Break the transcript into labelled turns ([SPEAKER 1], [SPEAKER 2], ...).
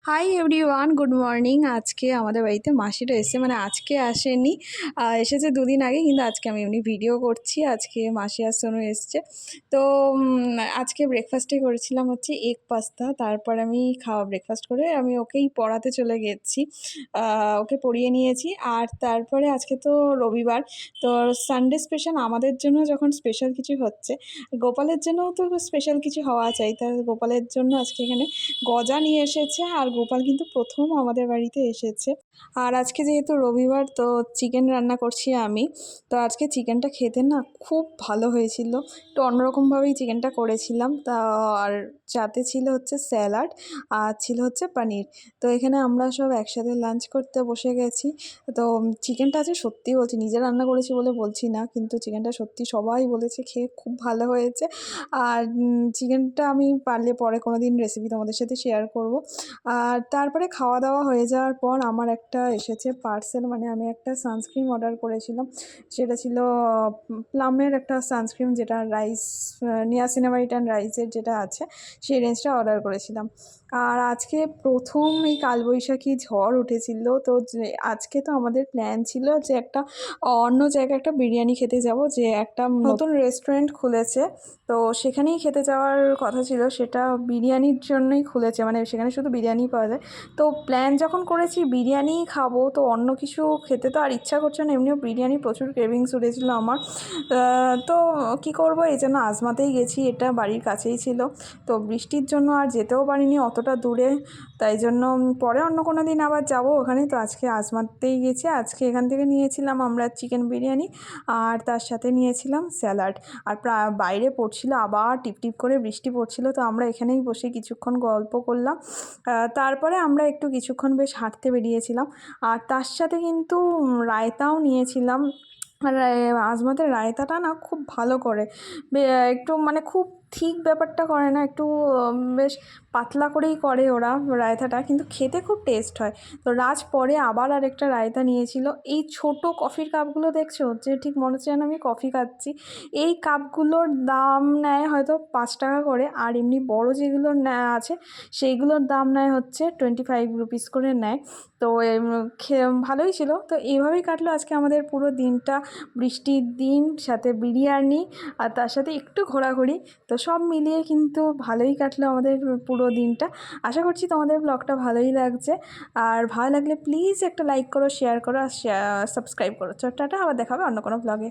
[SPEAKER 1] Hi everyone, good morning. আজকে আমাদের বাড়িতে মাসিরা এসেছে, মানে আজকে আসেনি, এসেছে দুদিন আগে, কিন্তু আজকে আমি এমনি ভিডিও করছি। আজকে মাসি আর সোনু এসছে। তো আজকে ব্রেকফাস্টে করেছিলাম হচ্ছে এগ পাস্তা। তারপর আমি ব্রেকফাস্ট করে আমি ওকেই পড়াতে চলে গেছি, ওকে পড়িয়ে নিয়েছি। আর তারপরে আজকে তো রবিবার, তো সানডে স্পেশাল আমাদের জন্য যখন স্পেশাল কিছু হচ্ছে, গোপালের জন্যও তো স্পেশাল কিছু হওয়া চাই। তার গোপালের জন্য আজকে এখানে গজা নিয়ে এসেছে, আর গোপাল কিন্তু প্রথম আমাদের বাড়িতে এসেছে। আর আজকে যেহেতু রবিবার, তো চিকেন রান্না করছি আমি। তো আজকে চিকেনটা খেতে না খুব ভালো হয়েছিল, একটু অন্যরকমভাবেই চিকেনটা করেছিলাম। তা আর সাথে ছিল হচ্ছে স্যালাড, আর ছিল হচ্ছে পনির। তো এখানে আমরা সব একসাথে লাঞ্চ করতে বসে গেছি। তো চিকেনটা আছে, সত্যি বলছি, নিজে রান্না করেছি বলে বলছি না, কিন্তু চিকেনটা সত্যি সবাই বলেছে খেয়ে খুব ভালো হয়েছে। আর চিকেনটা আমি পারলে পরে কোনো দিন রেসিপি তোমাদের সাথে শেয়ার করব। আর তারপরে খাওয়া দাওয়া হয়ে যাওয়ার পর আমার একটা এসেছে পার্সেল, মানে আমি একটা সানস্ক্রিন অর্ডার করেছিলাম। সেটা ছিল প্লামের একটা সানস্ক্রিন, যেটা রাইস, নিয়াসিনামাইড অ্যান্ড রাইসের যেটা আছে, সেই রেঞ্জটা অর্ডার করেছিলাম। আর আজকে প্রথম এই কালবৈশাখী ঝড় উঠেছিল, তো আজকে তো আমাদের প্ল্যান ছিল যে একটা অন্য জায়গায় একটা বিরিয়ানি খেতে যাব, যে একটা নতুন রেস্টুরেন্ট খুলেছে, তো সেখানেই খেতে যাওয়ার কথা ছিল। সেটা বিরিয়ানির জন্যই খুলেছে, মানে সেখানে শুধু বিরিয়ানি পাওয়া যায়। তো প্ল্যান যখন করেছি বিরিয়ানিই খাবো, তো অন্য কিছু খেতে তো আর ইচ্ছা করছে না, এমনিও বিরিয়ানি প্রচুর ক্রেভিংস উঠেছিল আমার। তো কী করবো, এই জন্য আজমাতেই গেছি, এটা বাড়ির কাছেই ছিল। তো বৃষ্টির জন্য আর যেতেও পারিনি অতটা দূরে, তাই জন্য পরে অন্য কোনো দিন আবার যাব ওখানে। তো আজকে আজমাতেই গেছি। আজকে এখান থেকে নিয়েছিলাম আমরা চিকেন বিরিয়ানি, আর তার সাথে নিয়েছিলাম স্যালাড। আর বাইরে পড়ছিল, আবার টিপটিপ করে বৃষ্টি পড়ছিল, তো আমরা এখানেই বসে কিছুক্ষণ গল্প করলাম। তারপরে আমরা একটু কিছুক্ষণ বেশ হাঁটতে বেরিয়েছিলাম। আর তার সাথে কিন্তু রায়তাও নিয়েছিলাম। আর আজমাতের রায়তাটা না খুব ভালো করে, একটু মানে খুব ঠিক ব্যাপারটা করে না, একটু বেশ পাতলা করেই করে ওরা রায়তাটা, কিন্তু খেতে খুব টেস্ট হয়। তো রাজ পরে আবার আরেকটা রায়তা নিয়েছিল। এই ছোট কফির কাপগুলো দেখছো, যে ঠিক মনে হচ্ছে যেন আমি কফি খাচ্ছি, এই কাপগুলোর দাম নেয় হয়তো 5 টাকা করে, আর এমনি বড় যেগুলো আছে সেইগুলোর দাম নেয় হচ্ছে 25 রুপিস করে নেয়। তো ভালোই ছিল। তো এইভাবেই কাটলো আজকে আমাদের পুরো দিনটা, বৃষ্টির দিন, সাথে বিরিয়ানি, আর তার সাথে একটু ঘোরাঘুরি। তো সব মিলিয়ে কিন্তু ভালোই কাটলো আমাদের পুরো দিনটা। আশা করছি তোমাদের ব্লগটা ভালোই লাগছে। আর ভালো লাগলে প্লিজ একটা লাইক করো, শেয়ার করো, আর সাবস্ক্রাইব করো। টাটা, আবার দেখা হবে অন্য কোনো ব্লগে।